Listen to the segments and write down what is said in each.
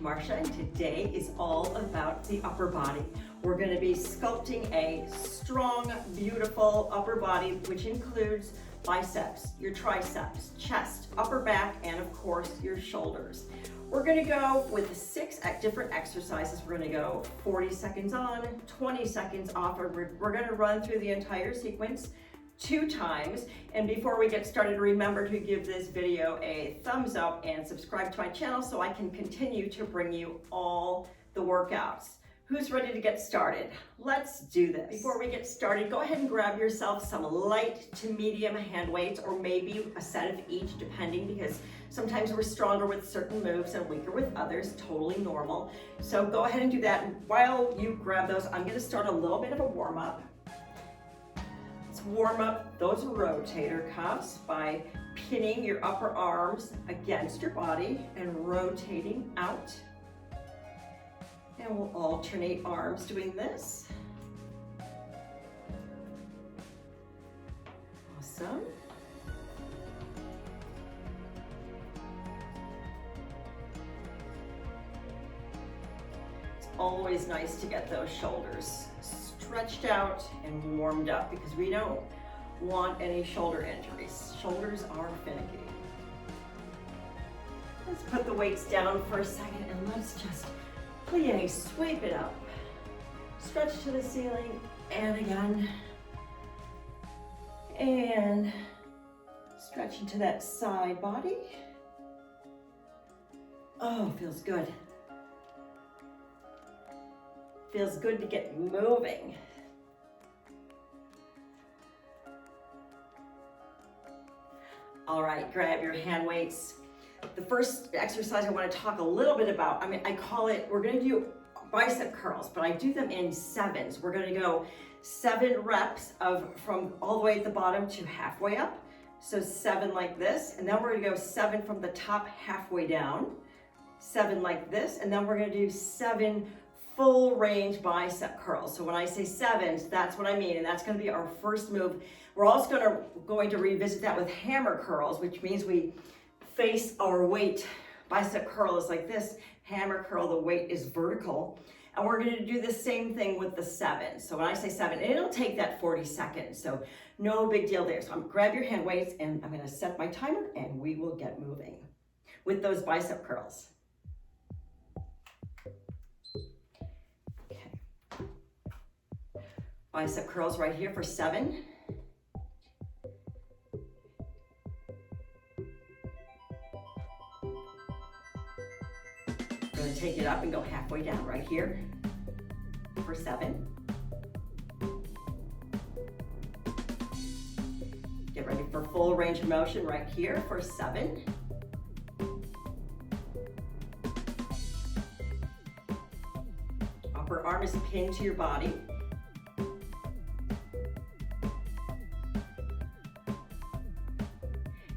Marsha, and today is all about the upper body. We're going to be sculpting a strong, beautiful upper body, which includes biceps, your triceps, chest, upper back, and of course your shoulders. We're going to go with 6 different exercises. We're going to go 40 seconds on, 20 seconds off. We're going to run through the entire sequence 2 times. And before we get started, remember to give this video a thumbs up and subscribe to my channel so I can continue to bring you all the workouts. Who's ready to get started? Let's do this. Before we get started, go ahead and grab yourself some light to medium hand weights, or maybe a set of each, depending, because sometimes we're stronger with certain moves and weaker with others, totally normal. So go ahead and do that. While you grab those, I'm gonna start a little bit of a warm up. Warm up those rotator cuffs by pinning your upper arms against your body and rotating out. And we'll alternate arms doing this. Awesome. It's always nice to get those shoulders stretched out and warmed up because we don't want any shoulder injuries. Shoulders are finicky. Let's put the weights down for a second and let's just plie, sweep it up. Stretch to the ceiling and again. And stretch into that side body. Oh, feels good. Feels good to get moving. All right, grab your hand weights. The first exercise I want to talk a little bit about, I call it, we're going to do bicep curls, but I do them in 7s. We're going to go 7 reps from all the way at the bottom to halfway up. So 7 like this, and then we're going to go 7 from the top halfway down. 7 like this, and then we're going to do 7 full range bicep curls. So when I say 7s, that's what I mean, and that's going to be our first move. We're also going to revisit that with hammer curls, which means we face our weight. Bicep curl is like this. Hammer curl, the weight is vertical. And we're going to do the same thing with the 7. So when I say 7, and it'll take that 40 seconds. So no big deal there. So I'm grab your hand weights and I'm going to set my timer and we will get moving with those bicep curls. Okay. Bicep curls right here for 7. Take it up and go halfway down right here for 7. Get ready for full range of motion right here for 7. Upper arm is pinned to your body.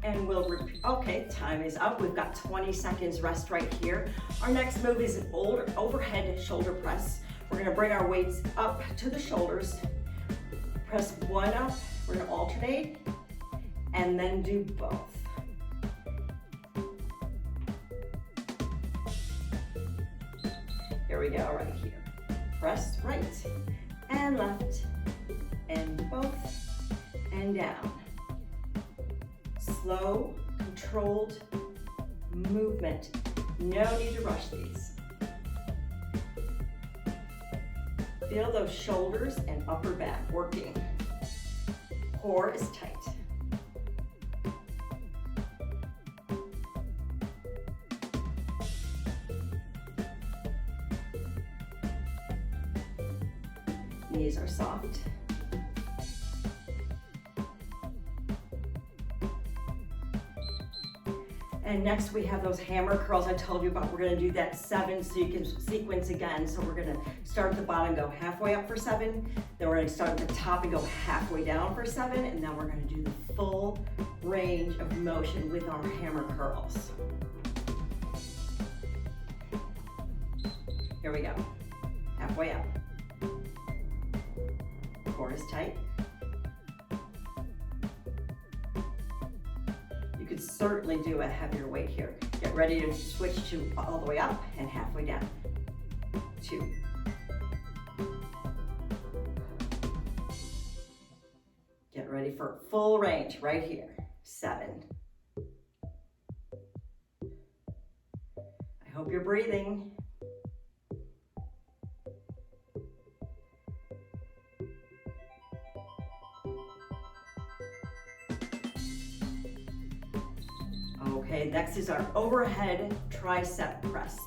And we'll repeat. Okay, time is up. We've got 20 seconds rest right here. Our next move is an overhead shoulder press. We're gonna bring our weights up to the shoulders. Press 1 up, we're gonna alternate, and then do both. Here we go, right here. Press right and left, and both, and down. Slow, controlled movement. No need to rush these. Feel those shoulders and upper back working. Core is tight. Knees are soft. And next we have those hammer curls I told you about. We're gonna do that 7 so you can sequence again. So we're gonna start at the bottom, go halfway up for 7. Then we're gonna start at the top and go halfway down for 7. And then we're gonna do the full range of motion with our hammer curls. Here we go, halfway up. Core is tight. You could certainly do a heavier weight here. Get ready to switch to all the way up and halfway down. 2. Get ready for full range right here. 7. I hope you're breathing. Okay, next is our overhead tricep press.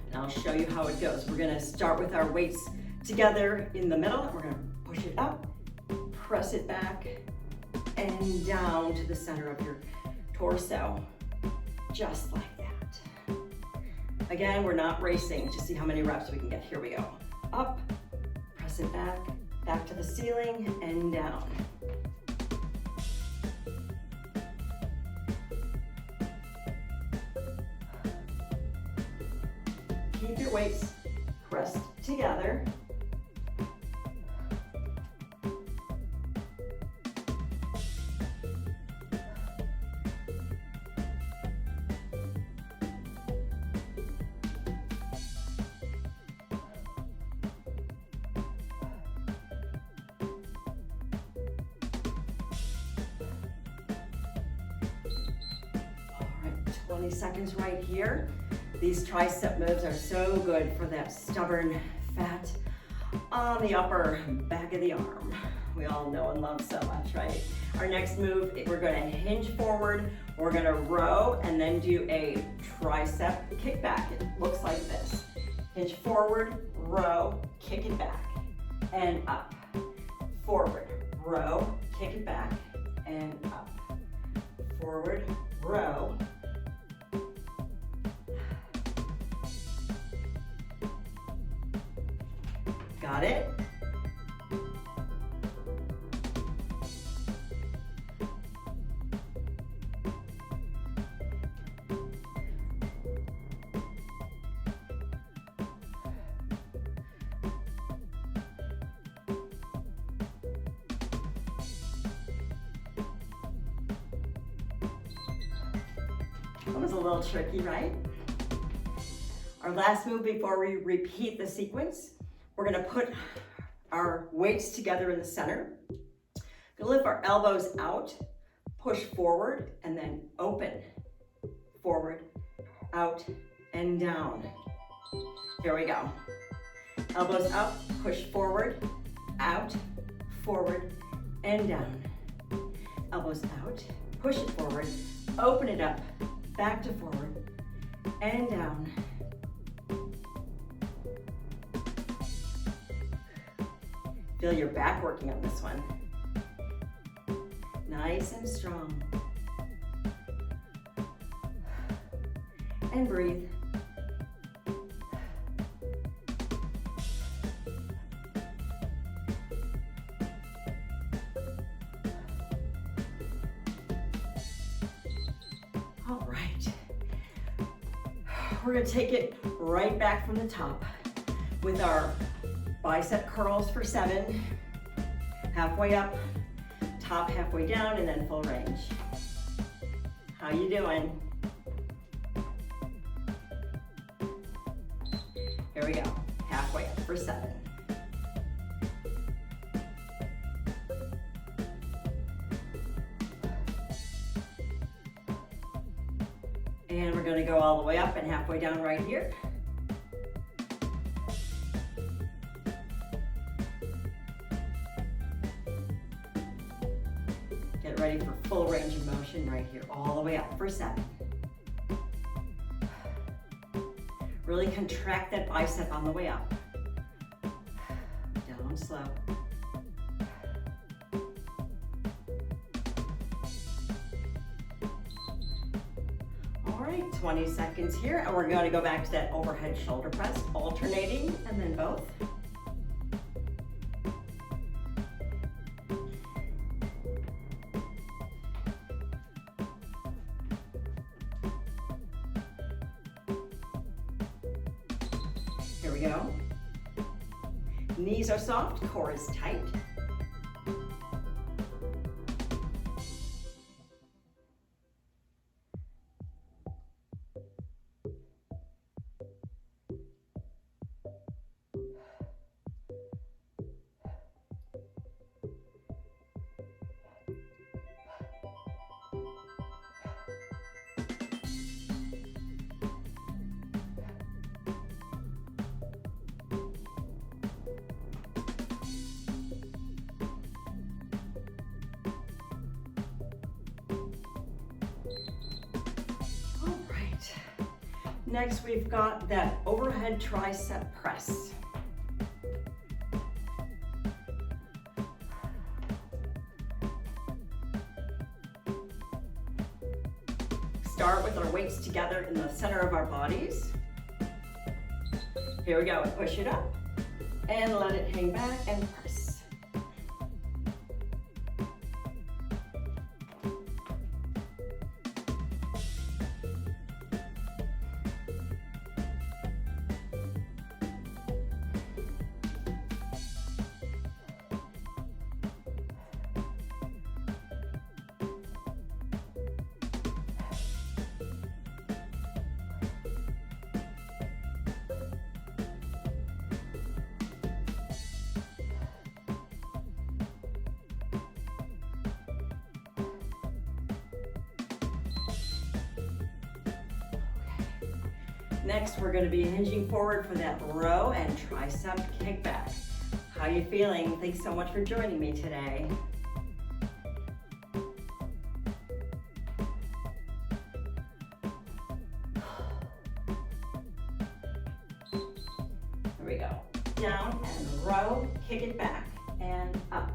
And I'll show you how it goes. We're gonna start with our weights together in the middle. We're gonna push it up, press it back, and down to the center of your torso, just like that. Again, we're not racing, just see how many reps we can get. Here we go. Up, press it back, back to the ceiling, and down. Keep your weights pressed together. All right, 20 seconds right here. These tricep moves are so good for that stubborn fat on the upper back of the arm. We all know and love so much, right? Our next move, we're gonna hinge forward, we're gonna row, and then do a tricep kickback. It looks like this. Hinge forward, row, kick it back, and up. Forward, row, kick it back, and up. Forward, row. Got it? That was a little tricky, right? Our last move before we repeat the sequence, we're gonna put our weights together in the center. Gonna lift our elbows out, push forward, and then open. Forward, out, and down. Here we go. Elbows up, push forward, out, forward, and down. Elbows out, push it forward, open it up, back to forward, and down. Feel your back working on this one. Nice and strong. And breathe. All right. We're gonna take it right back from the top with our bicep curls for 7, halfway up, top halfway down, and then full range. How you doing? Here we go, halfway up for 7. And we're gonna go all the way up and halfway down right here. Get ready for full range of motion right here, all the way up for 7. Really contract that bicep on the way up. Down slow. All right, 20 seconds here, and we're going to go back to that overhead shoulder press, alternating, and then both. Here we go. Knees are soft, core is tight. Next, we've got that overhead tricep press. Start with our weights together in the center of our bodies. Here we go, push it up and let it hang back and press. Next, we're going to be hinging forward for that row and tricep kickback. How are you feeling? Thanks so much for joining me today. Here we go. Down and row, kick it back and up.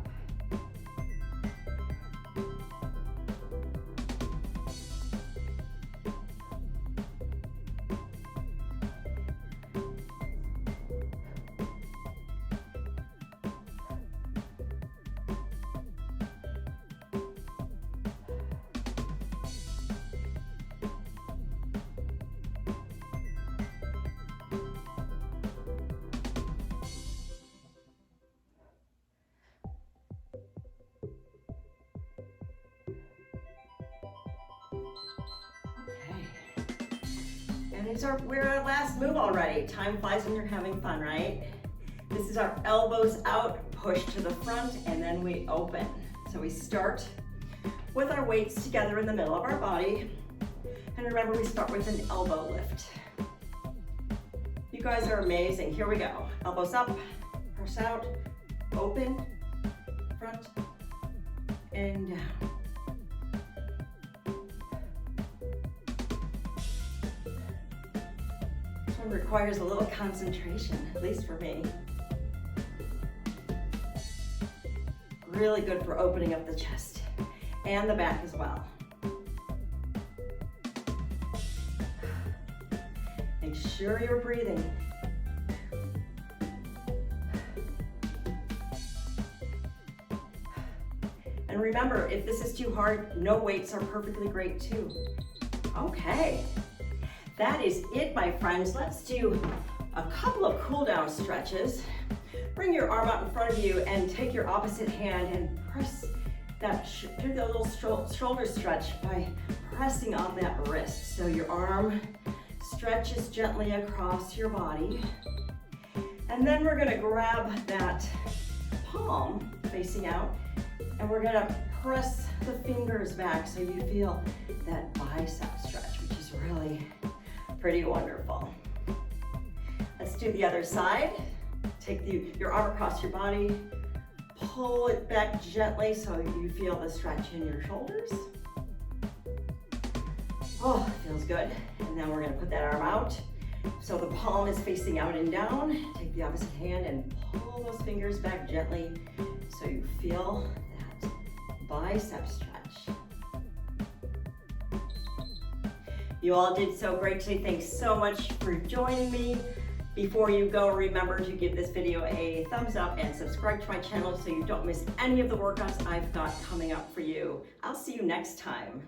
And we're at our last move already. Time flies when you're having fun, right? This is our elbows out, push to the front, and then we open. So we start with our weights together in the middle of our body. And remember, we start with an elbow lift. You guys are amazing. Here we go. Elbows up, press out, open, front, and down. Requires a little concentration, at least for me. Really good for opening up the chest and the back as well. Make sure you're breathing. And remember, if this is too hard, no weights are perfectly great too. Okay. That is it, my friends. Let's do a couple of cool down stretches. Bring your arm out in front of you and take your opposite hand and press that, do the little shoulder stretch by pressing on that wrist. So your arm stretches gently across your body. And then we're gonna grab that palm facing out and we're gonna press the fingers back so you feel that bicep stretch, which is really pretty wonderful. Let's do the other side. Take your arm across your body, pull it back gently so you feel the stretch in your shoulders. Oh, feels good. And then we're gonna put that arm out. So the palm is facing out and down. Take the opposite hand and pull those fingers back gently so you feel that bicep stretch. You all did so great today. Thanks so much for joining me. Before you go, remember to give this video a thumbs up and subscribe to my channel so you don't miss any of the workouts I've got coming up for you. I'll see you next time.